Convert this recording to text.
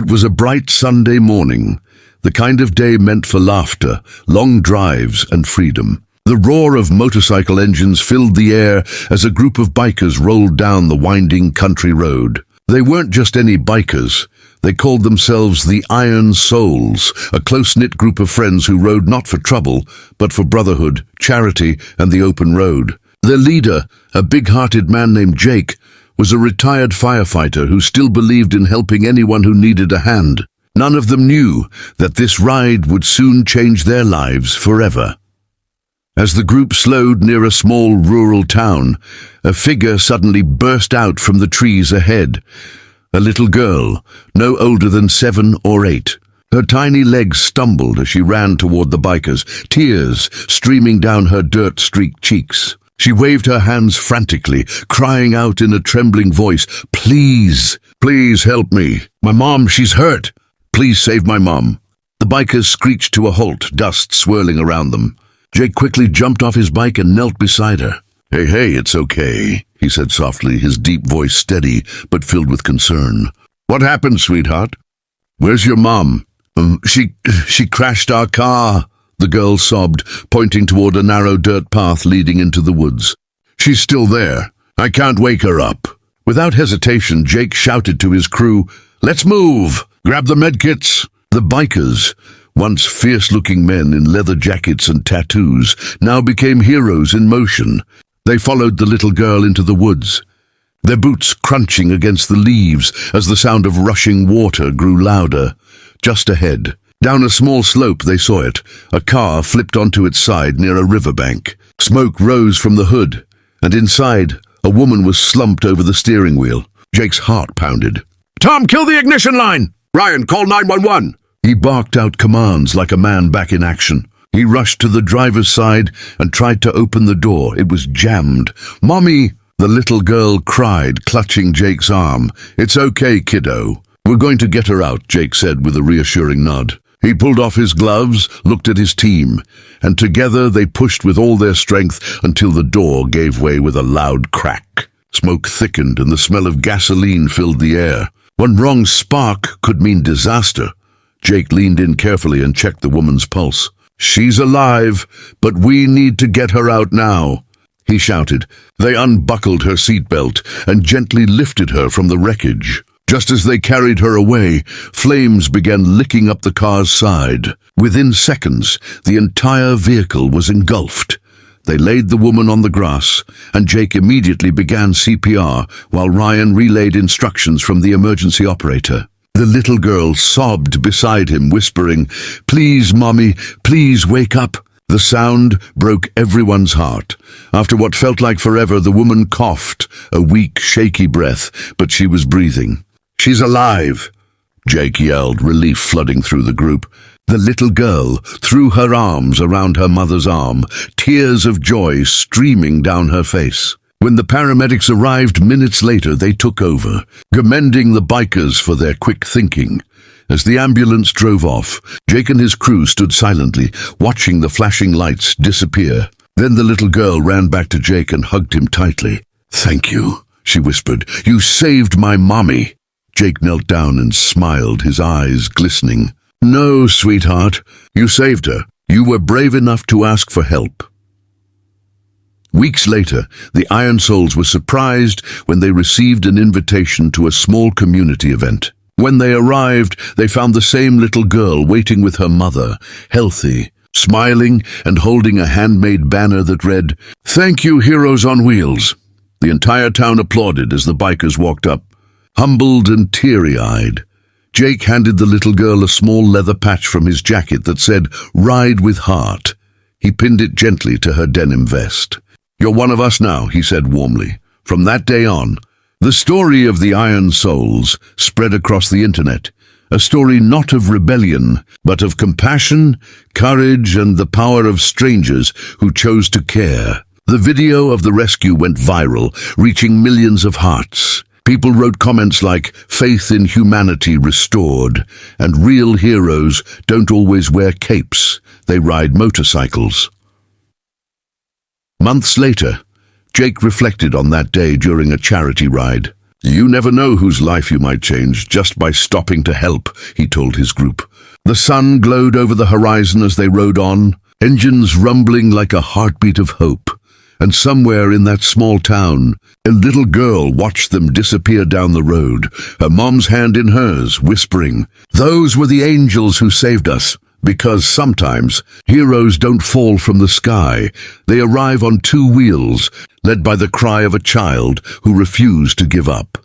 It was a bright Sunday morning, the kind of day meant for laughter, long drives, and freedom. The roar of motorcycle engines filled the air as a group of bikers rolled down the winding country road. They weren't just any bikers. They called themselves the Iron Souls, a close-knit group of friends who rode not for trouble, but for brotherhood, charity, and the open road. Their leader, a big-hearted man named Jake, was a retired firefighter who still believed in helping anyone who needed a hand. None of them knew that this ride would soon change their lives forever. As the group slowed near a small rural town, a figure suddenly burst out from the trees ahead. A little girl, no older than 7 or 8. Her tiny legs stumbled as she ran toward the bikers, tears streaming down her dirt-streaked cheeks. She waved her hands frantically, crying out in a trembling voice, "Please, please help me. My mom, she's hurt. Please save my mom." The bikers screeched to a halt, dust swirling around them. Jake quickly jumped off his bike and knelt beside her. Hey, it's okay," he said softly, his deep voice steady but filled with concern. "What happened, sweetheart? Where's your mom?" She crashed our car," the girl sobbed, pointing toward a narrow dirt path leading into the woods. "She's still there. I can't wake her up." Without hesitation, Jake shouted to his crew, "Let's move! Grab the medkits!" The bikers, once fierce-looking men in leather jackets and tattoos, now became heroes in motion. They followed the little girl into the woods, their boots crunching against the leaves as the sound of rushing water grew louder. Just ahead, down a small slope, they saw it. A car flipped onto its side near a riverbank. Smoke rose from the hood, and inside, a woman was slumped over the steering wheel. Jake's heart pounded. "Tom, kill the ignition line! Ryan, call 911! He barked out commands like a man back in action. He rushed to the driver's side and tried to open the door. It was jammed. "Mommy!" the little girl cried, clutching Jake's arm. "It's okay, kiddo. We're going to get her out," Jake said with a reassuring nod. He pulled off his gloves, looked at his team, and together they pushed with all their strength until the door gave way with a loud crack. Smoke thickened and the smell of gasoline filled the air. One wrong spark could mean disaster. Jake leaned in carefully and checked the woman's pulse. "She's alive, but we need to get her out now," he shouted. They unbuckled her seatbelt and gently lifted her from the wreckage. Just as they carried her away, flames began licking up the car's side. Within seconds, the entire vehicle was engulfed. They laid the woman on the grass, and Jake immediately began CPR while Ryan relayed instructions from the emergency operator. The little girl sobbed beside him, whispering, "Please, Mommy, please wake up." The sound broke everyone's heart. After what felt like forever, the woman coughed, a weak, shaky breath, but she was breathing. "She's alive," Jake yelled, relief flooding through the group. The little girl threw her arms around her mother's arm, tears of joy streaming down her face. When the paramedics arrived minutes later, they took over, commending the bikers for their quick thinking. As the ambulance drove off, Jake and his crew stood silently, watching the flashing lights disappear. Then the little girl ran back to Jake and hugged him tightly. "Thank you," she whispered. "You saved my mommy." Jake knelt down and smiled, his eyes glistening. "No, sweetheart, you saved her. You were brave enough to ask for help." Weeks later, the Iron Souls were surprised when they received an invitation to a small community event. When they arrived, they found the same little girl waiting with her mother, healthy, smiling and holding a handmade banner that read, "Thank you, Heroes on Wheels." The entire town applauded as the bikers walked up, humbled and teary-eyed. Jake handed the little girl a small leather patch from his jacket that said, "Ride with Heart." He pinned it gently to her denim vest. "You're one of us now," he said warmly. From that day on, the story of the Iron Souls spread across the internet, a story not of rebellion, but of compassion, courage, and the power of strangers who chose to care. The video of the rescue went viral, reaching millions of hearts. People wrote comments like, "Faith in humanity restored," and "Real heroes don't always wear capes, they ride motorcycles." Months later, Jake reflected on that day during a charity ride. You never know whose life you might change just by stopping to help, he told his group. The sun glowed over the horizon as they rode on, engines rumbling like a heartbeat of hope. And somewhere in that small town, a little girl watched them disappear down the road, her mom's hand in hers, whispering, "Those were the angels who saved us." Because sometimes heroes don't fall from the sky. They arrive on two wheels, led by the cry of a child who refused to give up.